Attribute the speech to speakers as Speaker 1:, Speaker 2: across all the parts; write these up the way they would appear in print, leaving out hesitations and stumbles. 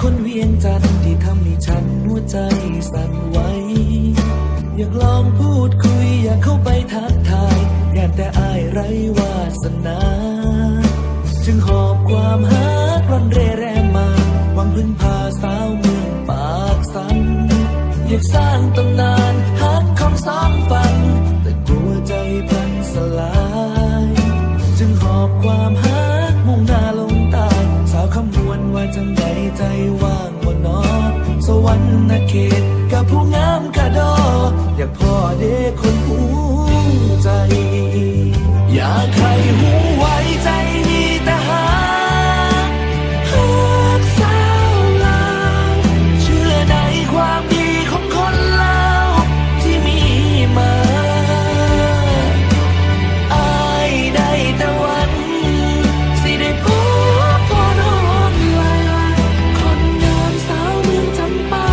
Speaker 1: คนเวียงจันทร์ที่ทำให้ฉันหัวใจสั่นไหวอยากลองพูดคุยอยากเข้าไปทักทายอยากแต่อายไร้วาสนาจึงหอบความหักร่อนเร่แรงมาหวังพึ่งพาสาวเมืองปากสันอยากสร้างตำนานหักของสองฝั่งแต่กลัวใจพลันสลายจึงหอบความหักมุ่งหน้าลงใต้สาวคำนวณว่าจังใดใจว่างบ่นอสวรรค์เขตกับผู้งามกระดออยากพ่อเด็กคนหูใจอยากให้หูไว้ใจมีแต่หาสาวลาวเชื่อในความดีของคนลาวที่มีมาอายได้แต่วันสิได้พบพ่อน้องลาคนงามสาวเมืองจำปา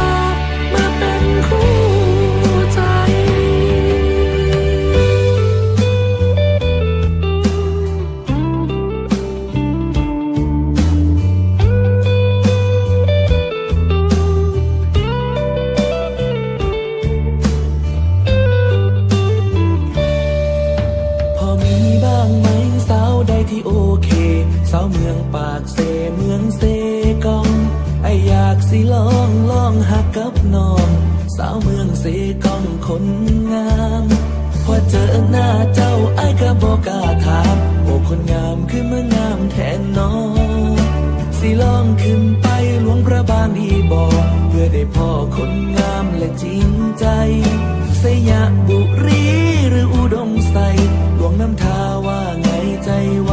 Speaker 1: มาเป็นคู่ใจพอมีบ้างไหมสาวใดที่โอเคสาวเมืองปากเสเมืองเซกองไออยากสิลองหักกับน้องสาวเมืองเซกองคนงามพอเจอหน้าเจ้าไอ้ก็บอกกล้าถามโอ้คนงามคือเมื่องามแทนน้องสิลองขึ้นไปหลวงพระบางดีบอกเพื่อได้พ่อคนงามและจริงใจสยบุรีหรืออุดมใสหลวงน้ำทาว่าไงใจว่า